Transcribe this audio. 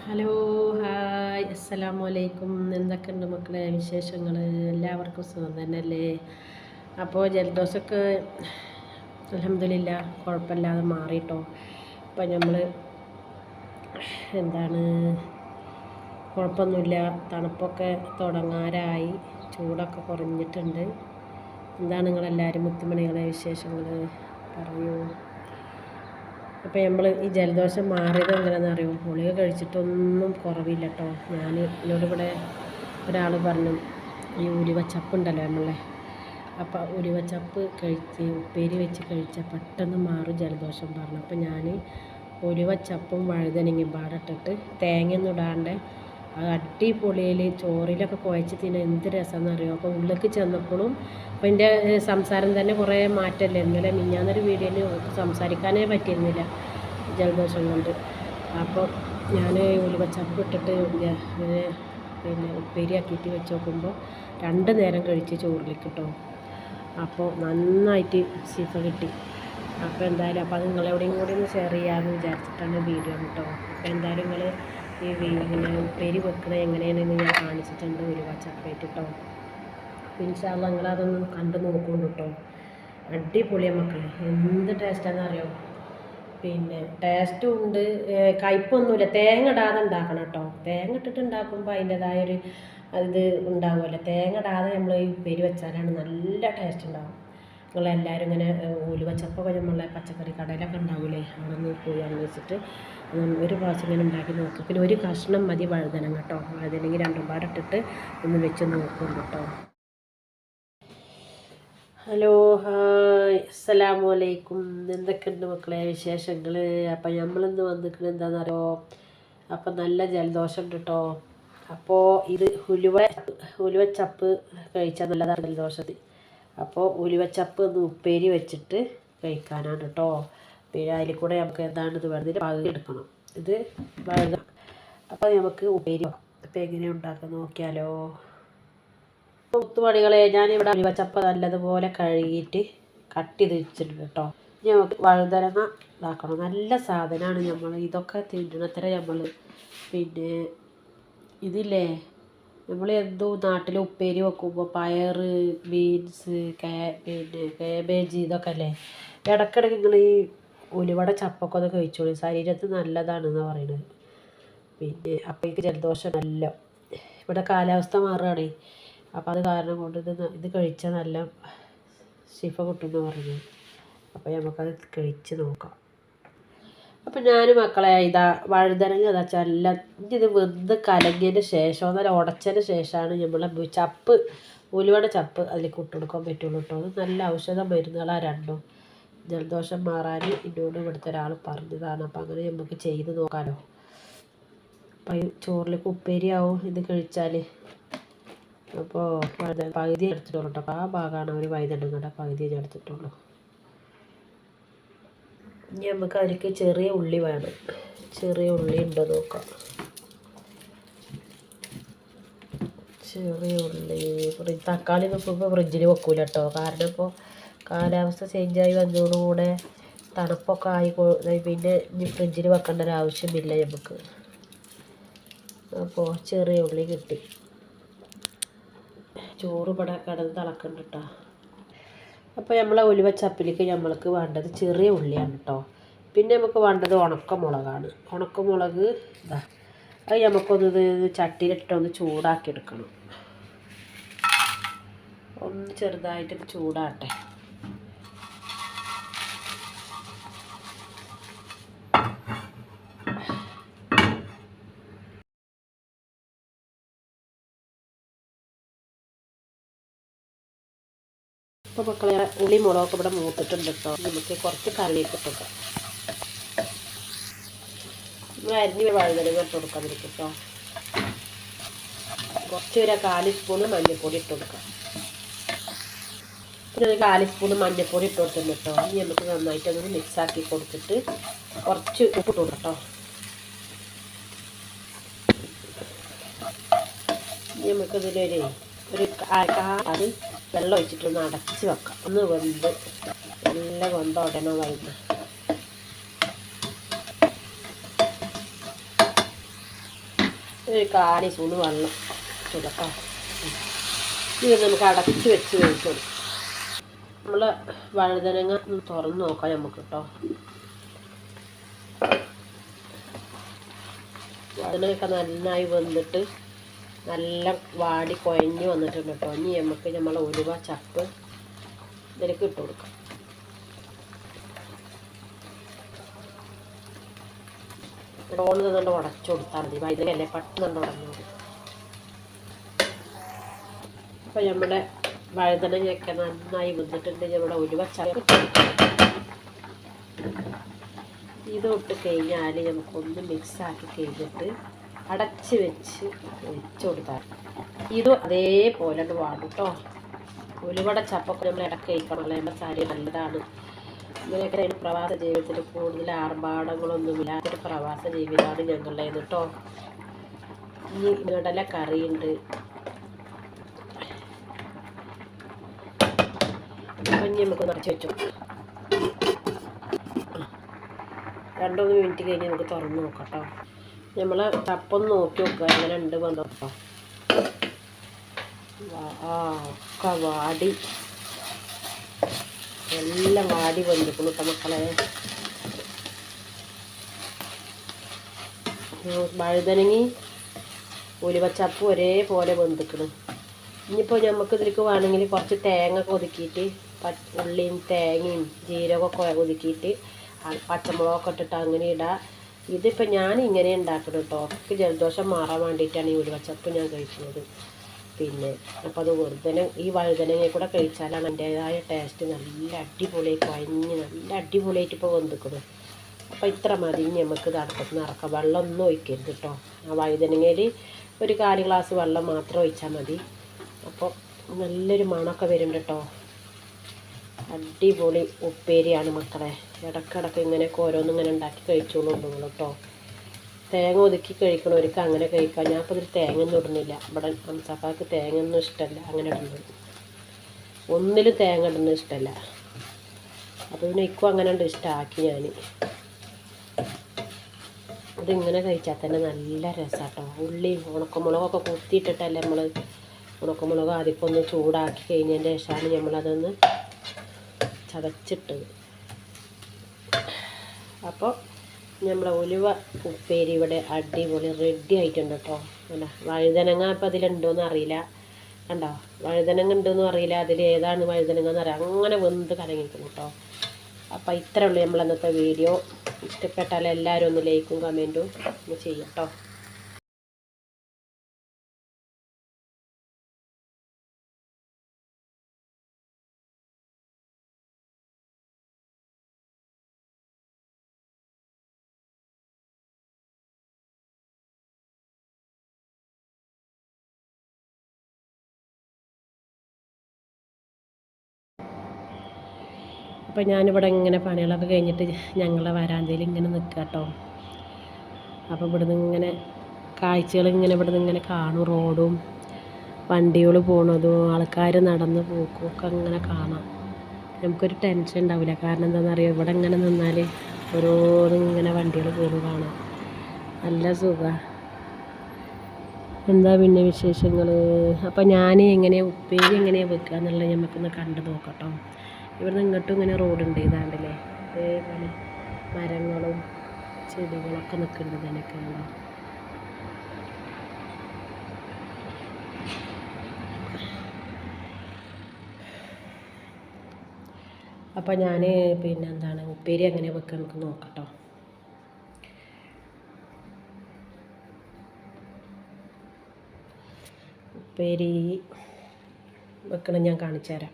Hello hi അസ്സലാമു അലൈക്കും. എന്തൊക്കെയുണ്ട് മക്കളെ വിശേഷങ്ങൾ? എല്ലാവർക്കും സുഖം തന്നെയല്ലേ? അപ്പോൾ ജലദോഷമൊക്കെ അൽഹംദുലില്ലാ കുഴപ്പമില്ലാതെ മാറിയിട്ടോ. അപ്പം നമ്മൾ എന്താണ് കുഴപ്പമൊന്നുമില്ല, തണുപ്പൊക്കെ തുടങ്ങാറായി, ചൂടൊക്കെ കുറഞ്ഞിട്ടുണ്ട്. എന്താണ് നിങ്ങളെല്ലാവരും മുത്തുമണികളെ വിശേഷങ്ങൾ പറയൂ. അപ്പോൾ നമ്മൾ ഈ ജലദോഷം മാറിയത് എങ്ങനെയാണെന്ന് അറിയുമോ? ഗുളിക കഴിച്ചിട്ടൊന്നും കുറവില്ല കേട്ടോ. എന്നോടിവിടെ ഒരാൾ പറഞ്ഞു, ഈ ഉലുവച്ചപ്പ് ഉണ്ടല്ലോ നമ്മളെ, അപ്പോൾ ഉലുവച്ചപ്പ് കഴിച്ച് ഉപ്പേരി വെച്ച് കഴിച്ചാൽ പെട്ടെന്ന് മാറും ജലദോഷം പറഞ്ഞു. അപ്പോൾ ഞാൻ ഉലുവച്ചപ്പും വഴുതനങ്ങയും പാടിട്ടിട്ട് തേങ്ങയൊന്നും ഇടാണ്ട് അത് അടിപൊളിയിൽ ചോറിലൊക്കെ കുഴച്ച് തിന്നാൻ എന്ത് രസമെന്ന് അറിയുമോ. അപ്പോൾ ഉള്ളിലേക്ക് ചെന്നപ്പോഴും അപ്പോൾ എൻ്റെ സംസാരം തന്നെ കുറേ മാറ്റമല്ലേ. ഇന്നലെ മിഞ്ഞാന്നൊരു വീഡിയോയിൽ സംസാരിക്കാനേ പറ്റിയിരുന്നില്ല ജലദോഷം കൊണ്ട്. അപ്പോൾ ഞാൻ ഉലുവച്ചപ്പ് ഇട്ടിട്ട് പിന്നെ ഉപ്പേരിയാക്കിയിട്ട് വെച്ച് നോക്കുമ്പോൾ 2 നേരം കഴിച്ച് ചോറിലേക്ക് കേട്ടോ. അപ്പോൾ നന്നായിട്ട് ശിഫ കിട്ടി. അപ്പോൾ എന്തായാലും അപ്പോൾ അത് നിങ്ങളെവിടെയും കൂടി ഒന്ന് ഷെയർ ചെയ്യാമെന്ന് വിചാരിച്ചിട്ടാണ് വീഡിയോ കേട്ടോ. അപ്പോൾ എന്തായാലും നിങ്ങൾ ഈ ഇങ്ങനെ ഉപ്പേരി വെക്കുന്നത് എങ്ങനെയാണെന്ന് ഞാൻ കാണിച്ചിട്ടുണ്ട് ഉലുവച്ചപ്പായിട്ട് കേട്ടോ. ഇൻഷാ അല്ലാഹ് നിങ്ങളതൊന്ന് കണ്ട് നോക്കുന്നുണ്ട് കേട്ടോ. അടിപൊളിയാണ് മക്കളെ, എന്ത് ടേസ്റ്റാണെന്ന് അറിയോ. പിന്നെ ടേസ്റ്റും ഉണ്ട്, കയ്പൊന്നുമില്ല. തേങ്ങ ഇടാതെ ഉണ്ടാക്കണം കേട്ടോ. തേങ്ങ ഇട്ടിട്ട് ഉണ്ടാക്കുമ്പോൾ അതിൻ്റെതായൊരു ഇത് ഉണ്ടാവുമല്ലോ. തേങ്ങ ഇടാതെ നമ്മൾ ഈ ഉപ്പേരി വെച്ചാലാണ് നല്ല ടേസ്റ്റ് ഉണ്ടാവും. നിങ്ങളെല്ലാവരും ഇങ്ങനെ ഉലുവച്ചപ്പൊക്കെ നമ്മളെ പച്ചക്കറി കടയിലൊക്കെ ഉണ്ടാവില്ലേ, അവിടെ നിന്ന് പോയി അന്വേഷിച്ചിട്ട് ഒരു പ്രാവശ്യം ഇങ്ങനെ ഉണ്ടാക്കി നോക്കും. പിന്നെ ഒരു കഷ്ണം മതി വഴുതനങ്ങ കേട്ടോ. വഴുതനങ്ങ 2 പാട് ഇട്ടിട്ട് ഒന്ന് വെച്ച് നോക്കും കേട്ടോ. ഹലോ ഹായ് അസ്സലാമു അലൈക്കും. എന്തൊക്കെയുണ്ട് മക്കളെ വിശേഷങ്ങൾ? അപ്പം നമ്മളിന്ന് വന്നിരിക്കുന്നത് എന്താണെന്നറിയോ, അപ്പം നല്ല ജലദോഷം ഉണ്ട് കേട്ടോ. അപ്പോൾ ഇത് ഉലുവച്ചപ്പ് കഴിച്ചാൽ നല്ലതാണ് ജലദോഷത്തിൽ. അപ്പോൾ ഉലുവച്ചപ്പ് ഒന്ന് ഉപ്പേരി വെച്ചിട്ട് കഴിക്കാനാണ് കേട്ടോ. പിന്നെ അതിൽ കൂടെ നമുക്ക് എന്താണ് ഇത് വേണ്ടത്, പകുതി എടുക്കണം. ഇത് വഴുത. അപ്പോൾ നമുക്ക് ഉപ്പേരി അപ്പോൾ എങ്ങനെയാണ് ഉണ്ടാക്കാൻ നോക്കിയാലോ. മുത്തുമണികളെ, ഞാനിവിടെ ഉലുവച്ചപ്പ് നല്ലതുപോലെ കഴുകിയിട്ട് കട്ട് ചെയ്ത് വെച്ചിട്ടുണ്ട് കേട്ടോ. ഇനി നമുക്ക് വഴുതനങ്ങ ഇതാക്കണം. നല്ല സാധനമാണ്. നമ്മൾ ഇതൊക്കെ തിന്നണത്ര നമ്മൾ പിന്നെ ഇതില്ലേ, നമ്മൾ എന്തോ നാട്ടിൽ ഉപ്പേരി വെക്കുമ്പോൾ പയർ, ബീൻസ്, പിന്നെ കാബേജ് ഇതൊക്കെ അല്ലേ. ഇടയ്ക്കിടയ്ക്ക് നിങ്ങൾ ഈ ഉലുവയുടെ ചപ്പൊക്കെ ഒന്ന് കഴിച്ചോളൂ, ശരീരത്തിന് നല്ലതാണെന്ന് പറയുന്നത്. പിന്നെ അപ്പോഴേക്ക് ജലദോഷം നല്ല ഇവിടെ കാലാവസ്ഥ മാറുകയാണേ. അപ്പോൾ അത് കാരണം കൊണ്ട് ഇത് കഴിച്ചാൽ നല്ല ശിഫ കിട്ടുമെന്ന് പറഞ്ഞു. അപ്പോൾ നമുക്കത് കഴിച്ച് നോക്കാം. അപ്പം ഞാൻ മക്കളെ ഇതാ വഴുതനങ്ങ ഇതാ ഇത് വെന്ത് കലങ്ങിയതിന് ശേഷം നല്ല ഉടച്ചതിന് ശേഷമാണ് നമ്മളെ ചപ്പ് ഉലുവയുടെ ചപ്പ് അതിലേക്ക് ഇട്ടുകൊടുക്കാൻ പറ്റുള്ളൂ കേട്ടോ. അത് നല്ല ഔഷധ മരുന്നുകളാണ് രണ്ടും. ജലദോഷം മാറാൻ എന്നോട് ഇവിടുത്തെ ഒരാൾ പറഞ്ഞതാണ്. അപ്പം അങ്ങനെ നമുക്ക് ചെയ്ത് നോക്കാമല്ലോ. അപ്പം ചോറിലേക്ക് ഉപ്പേരിയാവും ഇത് കഴിച്ചാൽ. അപ്പോൾ പകുതി എടുത്തിട്ടുള്ളൂ കേട്ടോ. ആ ഭാഗമാണ് ഒരു വഴുതനങ്ങയുടെ പകുതി ഞാൻ എടുത്തിട്ടുള്ളൂ. ഇനി നമുക്ക് അതിലേക്ക് ചെറിയ ഉള്ളി വേണം. ചെറിയ ഉള്ളി ഉണ്ടോ നോക്കാം. ചെറിയ ഉള്ളി തക്കാളി നോക്കുമ്പോൾ ഫ്രിഡ്ജിൽ വെക്കൂല കേട്ടോ. കാരണം ഇപ്പോൾ കാലാവസ്ഥ ചേഞ്ചായി വന്നതോടുകൂടെ തണുപ്പൊക്കെ ആയി പിന്നെ ഇനി ഫ്രിഡ്ജിൽ വെക്കേണ്ട ഒരു ആവശ്യമില്ല നമുക്ക്. അപ്പോൾ ചെറിയ ഉള്ളി കിട്ടി. ചോറ് ഇവിടെ കിടന്ന് തിളക്കുന്നുണ്ട് കേട്ടോ. അപ്പോൾ നമ്മളെ ഉലുവച്ചപ്പിലേക്ക് നമ്മൾക്ക് വേണ്ടത് ചെറിയ ഉള്ളിയാണ് കേട്ടോ. പിന്നെ നമുക്ക് വേണ്ടത് ഉണക്കമുളകാണ്. ഉണക്കമുളക് ഇതാ, അത് നമുക്കൊന്ന് ചട്ടിയിലിട്ടൊന്ന് ചൂടാക്കി എടുക്കണം. ഒന്ന് ചെറുതായിട്ട് ചൂടാട്ടെ. അപ്പോൾ മക്കളെ ഉള്ളി മുളകൊക്കെ ഇവിടെ മൂത്തിട്ടുണ്ട് കേട്ടോ. നമുക്ക് കുറച്ച് കറിവേപ്പില ഇട്ടു. നമ്മൾ അരിഞ്ഞ് വഴുതനങ്ങ ഇട്ട് കൊടുക്കാൻ പറ്റും കേട്ടോ. കുറച്ച് ഒരു 1/4 സ്പൂണ് മഞ്ഞൾപ്പൊടി ഇട്ട് കൊടുക്കാം. പിന്നെ ഒരു 1/4 സ്പൂണ് മഞ്ഞൾപ്പൊടി ഇട്ട് കൊടുത്തിട്ടുണ്ട് കേട്ടോ. ഇനി നമുക്ക് നന്നായിട്ടൊന്ന് മിക്സാക്കി കൊടുത്തിട്ട് കുറച്ച് ഉപ്പ് ഇട്ട് കൊടുക്കാം കേട്ടോ. ഇനി നമുക്കിതിലൊരു അത് വെള്ളം ഒഴിച്ചിട്ടൊന്ന് അടച്ച് വെക്കാം. ഒന്ന് വെന്ത് നല്ല വെന്തോടനെ വരുന്ന ഒരു കാലി സ്പൂണ് വെള്ളം ചുടക്കാം. ഇത് നമുക്ക് അടച്ച് വെച്ച് വേവിച്ച് കൊടുക്കാം. നമ്മൾ വഴുതനങ്ങ തുറന്ന് നോക്കാം നമുക്ക് കേട്ടോ. വഴുതനങ്ങയൊക്കെ നന്നായി വെന്തിട്ട് നല്ല വാടി കുഴഞ്ഞ് വന്നിട്ടുണ്ട് കേട്ടോ. ഇനി നമുക്ക് നമ്മളെ ഉലുവ ചപ്പ് ഇതിലേക്ക് ഇട്ട് കൊടുക്കാം. ഓണ് തന്നുകൊണ്ട് ഉടച്ചു കൊടുത്താൽ മതി. വഴുതനങ്ങയല്ലേ പെട്ടെന്ന് ഉടഞ്ഞു. അപ്പോൾ നമ്മുടെ വഴുതനങ്ങയൊക്കെ നന്നായി വെന്തിട്ടുണ്ട്. നമ്മുടെ ഉലുവ ചപ്പ് ഇത് ഇട്ട് കഴിഞ്ഞാൽ നമുക്കൊന്ന് മിക്സാക്കി കഴിഞ്ഞിട്ട് അടച്ച് വെച്ച് കൊടുത്താൽ ഇതും അതേപോലെ വാടും കേട്ടോ. ഉലുവയുടെ ചപ്പൊക്കെ നമ്മൾ ഇടയ്ക്ക് കഴിക്കണമല്ലോ. നമ്മുടെ സാരി നല്ലതാണ്. ഇങ്ങനെയൊക്കെ പ്രവാസ ജീവിതത്തിൽ കൂടുതൽ ആർഭാടങ്ങളൊന്നുമില്ലാത്തൊരു പ്രവാസ ജീവിതമാണ് ഞങ്ങളുടേത് കേട്ടോ. ഇനി ഇടല കറിയുണ്ട്. അപ്പം ഇനി നമുക്ക് നിറച്ച് വെച്ചു 2-3 മിനിറ്റ് കഴിഞ്ഞ് നമുക്ക് തുറന്ന് നോക്കാം കേട്ടോ. നമ്മൾ ചപ്പൊന്ന് നോക്കി നോക്കുക എങ്ങനെ ഉണ്ട് വന്നോ കേട്ടോ. ഒക്കെ വാടി എല്ലാം വാടി വന്നിരിക്കുന്നു കേട്ടോ മക്കളെ. വഴുതനങ്ങി ഉലുവച്ചപ്പും ഒരേപോലെ വെന്തിക്കണം. ഇനിയിപ്പോൾ നമുക്ക് ഇതിലേക്ക് വേണമെങ്കിൽ കുറച്ച് തേങ്ങ ഒതുക്കിയിട്ട് ഉള്ളിയും തേങ്ങയും ജീരകമൊക്കെ ഒതുക്കിയിട്ട് പച്ചമുളകൊക്കെ ഇട്ടിട്ട് അങ്ങനെ ഇടാം. ഇതിപ്പോൾ ഞാൻ ഇങ്ങനെ ഉണ്ടാക്കണം കേട്ടോ. എനിക്ക് ജലദോഷം മാറാൻ വേണ്ടിയിട്ടാണ് ഈ ഉലുവച്ചപ്പ് ഞാൻ കഴിക്കുന്നത്. പിന്നെ അപ്പോൾ അത് വെറുതെ ഈ വഴുതനങ്ങ കൂടെ കഴിച്ചാലാണ് അതിൻ്റേതായ ടേസ്റ്റ്. നല്ല അടിപൊളിയായി കുഴഞ്ഞ് നല്ല അടിപൊളിയായിട്ട് ഇപ്പോൾ വെന്തിക്കണം. അപ്പോൾ ഇത്ര മതി. ഇനി നമുക്ക് ഇത് അടുപ്പത്ത് നിറക്കാം. വെള്ളമൊന്നും ഒഴിക്കരുത് കേട്ടോ. ആ വഴുതനങ്ങയിൽ ഒരു 1/4 ഗ്ലാസ് വെള്ളം മാത്രം ഒഴിച്ചാൽ മതി. അപ്പോൾ നല്ലൊരു മണമൊക്കെ വരുന്നുണ്ട് കേട്ടോ. അടിപൊളി ഉപ്പേരിയാണ് മക്കളെ. ഇടയ്ക്കിടയ്ക്ക് ഇങ്ങനെയൊക്കെ ഓരോന്നും ഇങ്ങനെ ഉണ്ടാക്കി കഴിച്ചോളുണ്ടോ കേട്ടോ. തേങ്ങ ഒതുക്കി കഴിക്കണവർക്ക് അങ്ങനെ കഴിക്കാം. ഞാൻ ഇപ്പോൾ ഇതിൽ തേങ്ങ ഒന്നും ഇടുന്നില്ല. ഇവിടെ അംസാക്കാർക്ക് തേങ്ങ ഒന്നും ഇഷ്ടമല്ല അങ്ങനെ ഇടുന്നത്. ഒന്നിലും തേങ്ങ ഇടുന്നത് ഇഷ്ടമല്ല. അപ്പോൾ പിന്നെ ഇക്കും അങ്ങനെ ഉണ്ട് ഇഷ്ടമാക്കി ഞാൻ. ഇതിങ്ങനെ കഴിച്ചാൽ തന്നെ നല്ല രസമാട്ടോ. ഉള്ളിയും ഉണക്കമുളകൊക്കെ കുത്തിയിട്ടിട്ടല്ലേ നമ്മൾ ഉണക്കമുളക് ആദ്യം ഒന്ന് ചൂടാക്കി കഴിഞ്ഞതിൻ്റെ ശേഷമാണ് നമ്മളതൊന്ന് ചതച്ചിട്ടത്. അപ്പോൾ നമ്മളെ ഉലുവ ഉപ്പേരി ഇവിടെ അടിപൊളി റെഡി ആയിട്ടുണ്ട് കേട്ടോ. അല്ല വഴുതനങ്ങ ഇപ്പോൾ അതിലുണ്ടോയെന്ന് അറിയില്ല. കണ്ടോ വഴുതനങ്ങ ഉണ്ടെന്നും അറിയില്ല. അതിൽ ഏതാണ് വഴുതനങ്ങ എന്ന് അറിയാം. അങ്ങനെ വെന്ത് കലങ്ങിക്കുന്നു കേട്ടോ. അപ്പോൾ ഇത്രയേ ഉള്ളൂ നമ്മളന്നത്തെ വീഡിയോ. ഇഷ്ടപ്പെട്ടാൽ എല്ലാവരും ഒന്ന് ലൈക്കും കമൻറ്റും ഒന്ന് ചെയ്യാം കേട്ടോ. അപ്പോൾ ഞാനിവിടെ ഇങ്ങനെ പണികളൊക്കെ കഴിഞ്ഞിട്ട് ഞങ്ങളെ വരാന്തയിൽ ഇങ്ങനെ നിൽക്കുക കേട്ടോ. അപ്പോൾ ഇവിടുന്ന് ഇങ്ങനെ കാഴ്ചകൾ ഇങ്ങനെ ഇവിടുന്ന് ഇങ്ങനെ കാണും. റോഡും വണ്ടികൾ പോണതും ആൾക്കാർ നടന്ന് പോക്കും ഒക്കെ അങ്ങനെ കാണാം. നമുക്കൊരു ടെൻഷൻ ഉണ്ടാവില്ല. കാരണം എന്താണെന്നറിയോ, ഇവിടെ ഇങ്ങനെ നിന്നാൽ ഓരോന്നും ഇങ്ങനെ വണ്ടികൾ പോകും കാണാം. നല്ല സുഖമാണ്. എന്താ പിന്നെ വിശേഷങ്ങൾ? അപ്പോൾ ഞാൻ എങ്ങനെയാണ് ഉപ്പേരി എങ്ങനെയാണ് വെക്കുക എന്നുള്ളത് നമുക്കൊന്ന് കണ്ടു നോക്കട്ടോ. ഇവിടുന്ന് ഇങ്ങോട്ടും ഇങ്ങനെ റോഡുണ്ട്. ഇതാണ്ടല്ലേ അതേപോലെ മരങ്ങളും ചെടികളൊക്കെ നിൽക്കുന്നുണ്ട്. ഇതിനൊക്കെ ഉണ്ടോ. അപ്പോൾ ഞാൻ പിന്നെ എന്താണ് ഉപ്പേരി എങ്ങനെ വെക്കുക നമുക്ക് നോക്കട്ടോ. ഉപ്പേരി വെക്കണം ഞാൻ കാണിച്ചു തരാം.